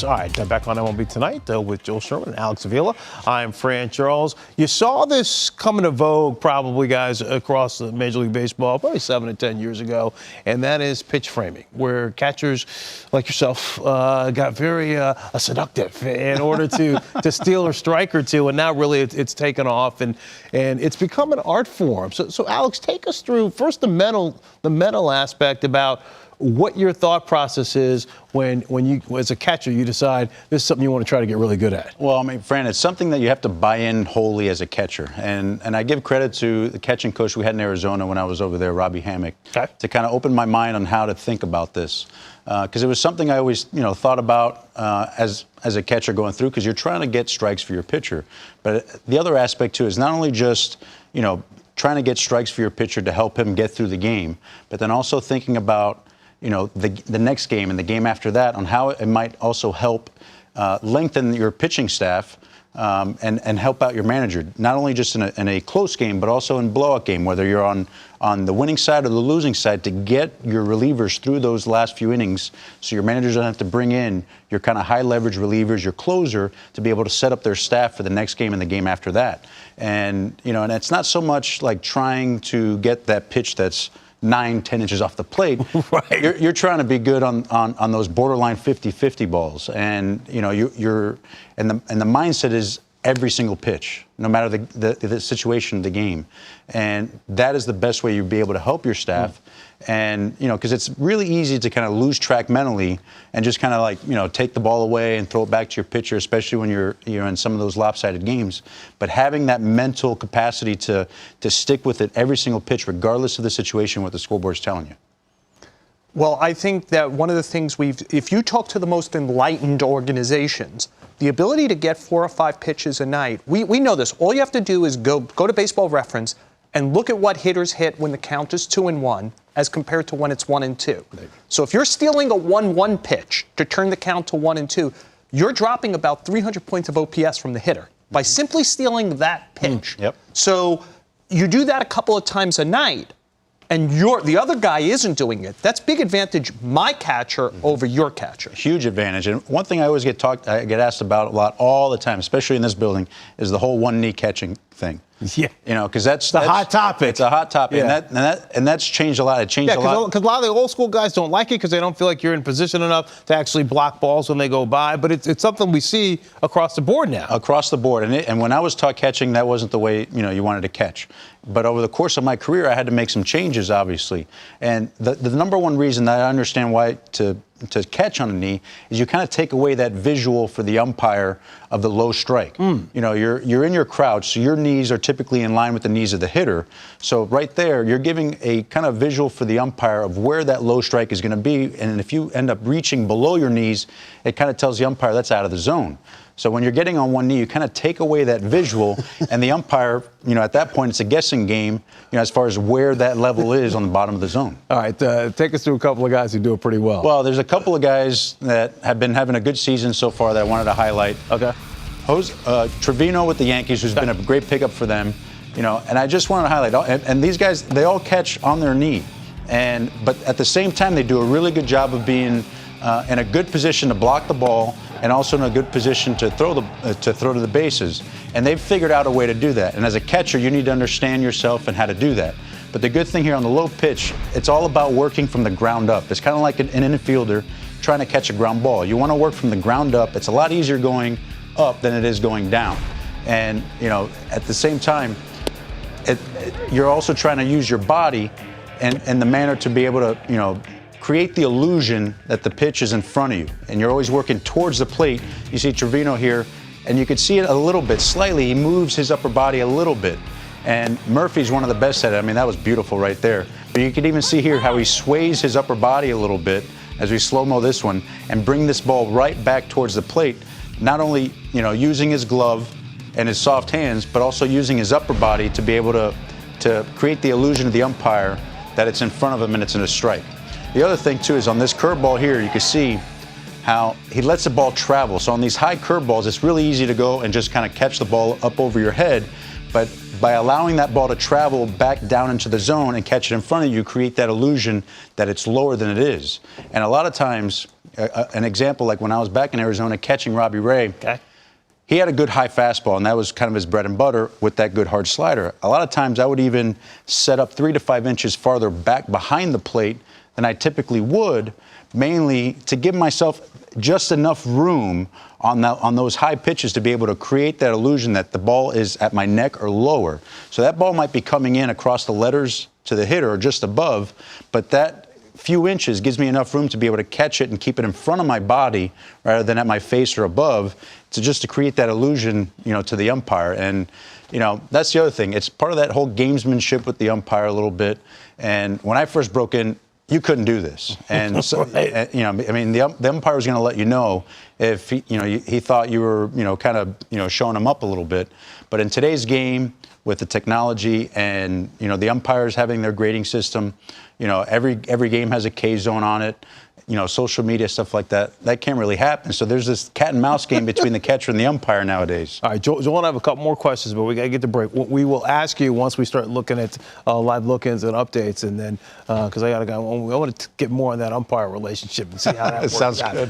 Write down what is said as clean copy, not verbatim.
All right, back on MLB Tonight with Joel Sherman and Alex Avila. I'm Fran Charles. You saw this come into vogue probably, guys, across the Major League Baseball probably 7 to 10 years ago, and that is pitch framing, where catchers like yourself got very seductive in order to steal a strike or two, and now really it's taken off, and it's become an art form. So Alex, take us through first the mental aspect about what your thought process is when you, as a catcher, you decide this is something you want to try to get really good at. Well, I mean, Fran, it's something that you have to buy in wholly as a catcher. And I give credit to the catching coach we had in Arizona when I was over there, Robbie Hammock, to kind of open my mind on how to think about this. Because it was something I always, thought about as a catcher going through, because you're trying to get strikes for your pitcher. But the other aspect, too, is not only just, trying to get strikes for your pitcher to help him get through the game, but then also thinking about the next game and the game after that, on how it might also help lengthen your pitching staff and help out your manager, not only just in a close game, but also in blowout game, whether you're on the winning side or the losing side, to get your relievers through those last few innings so your managers don't have to bring in your kind of high leverage relievers, your closer, to be able to set up their staff for the next game and the game after that. And, and it's not so much like trying to get that pitch that's 9-10 inches off the plate. Right. You're trying to be good on those borderline 50-50 balls, and you're and the mindset is every single pitch, no matter the situation of the game, and that is the best way you'll be able to help your staff. And because it's really easy to kind of lose track mentally and just kind of like take the ball away and throw it back to your pitcher, especially when you're in some of those lopsided games. But having that mental capacity to stick with it every single pitch, regardless of the situation, what the scoreboard's telling you. Well, I think that one of the things if you talk to the most enlightened organizations, the ability to get 4 or 5 pitches a night, we know this. All you have to do is go to Baseball Reference and look at what hitters hit when the count is 2-1 as compared to when it's 1-2. So if you're stealing a 1-1 pitch to turn the count to 1-2, you're dropping about 300 points of OPS from the hitter by simply stealing that pitch. Yep. So you do that a couple of times a night, and the other guy isn't doing it. That's big advantage, my catcher over your catcher. Huge advantage. And one thing I always get asked about a lot all the time, especially in this building, is the whole one-knee catching thing. Yeah. Because that's a hot topic. It's a hot topic. Yeah. And that's changed a lot. It changed a lot. Because a lot of the old school guys don't like it because they don't feel like you're in position enough to actually block balls when they go by. But it's something we see across the board now. Across the board. And when I was taught catching, that wasn't the way you wanted to catch. But over the course of my career, I had to make some changes, obviously. And the number one reason that I understand why to catch on a knee is you kind of take away that visual for the umpire of the low strike. You're in your crouch, so your knees are typically in line with the knees of the hitter. So right there, you're giving a kind of visual for the umpire of where that low strike is going to be. And if you end up reaching below your knees, it kind of tells the umpire that's out of the zone. So when you're getting on one knee, you kind of take away that visual, and the umpire, at that point, it's a guessing game, as far as where that level is on the bottom of the zone. All right, take us through a couple of guys who do it pretty well. Well, there's a couple of guys that have been having a good season so far that I wanted to highlight. Okay. Trevino with the Yankees, who's been a great pickup for them, and I just wanted to highlight, and these guys, they all catch on their knee, but at the same time, they do a really good job of being in a good position to block the ball, and also in a good position to throw to the bases. And they've figured out a way to do that. And as a catcher, you need to understand yourself and how to do that. But the good thing here on the low pitch, it's all about working from the ground up. It's kind of like an infielder trying to catch a ground ball. You want to work from the ground up. It's a lot easier going up than it is going down. And, at the same time, you're also trying to use your body and the manner to be able to, create the illusion that the pitch is in front of you, and you're always working towards the plate. You see Trevino here, and you can see it a little bit. Slightly, he moves his upper body a little bit, and Murphy's one of the best at it. I mean, that was beautiful right there. But you can even see here how he sways his upper body a little bit as we slow-mo this one and bring this ball right back towards the plate, not only, using his glove and his soft hands, but also using his upper body to be able to create the illusion of the umpire that it's in front of him and it's in a strike. The other thing, too, is on this curveball here, you can see how he lets the ball travel. So on these high curveballs, it's really easy to go and just kind of catch the ball up over your head. But by allowing that ball to travel back down into the zone and catch it in front of you, create that illusion that it's lower than it is. And a lot of times, An example, like when I was back in Arizona catching Robbie Ray. Okay. He had a good high fastball, and that was kind of his bread and butter with that good hard slider. A lot of times I would even set up 3 to 5 inches farther back behind the plate than I typically would, mainly to give myself just enough room on those high pitches to be able to create that illusion that the ball is at my neck or lower. So that ball might be coming in across the letters to the hitter or just above, but that few inches gives me enough room to be able to catch it and keep it in front of my body rather than at my face or above, to create that illusion, to the umpire. And, that's the other thing. It's part of that whole gamesmanship with the umpire a little bit. And when I first broke in, you couldn't do this. And so, right. the umpire was going to let you know if he thought you were, kind of, showing him up a little bit. But in today's game, with the technology and the umpires having their grading system, every game has a K zone on it. Social media, stuff like that can't really happen. So there's this cat and mouse game between the catcher and the umpire nowadays. All right, Joel and I have a couple more questions, but we got to get to break. We will ask you once we start looking at live look-ins and updates, and then because I got to go, I want to get more on that umpire relationship and see how that works Sounds out. good.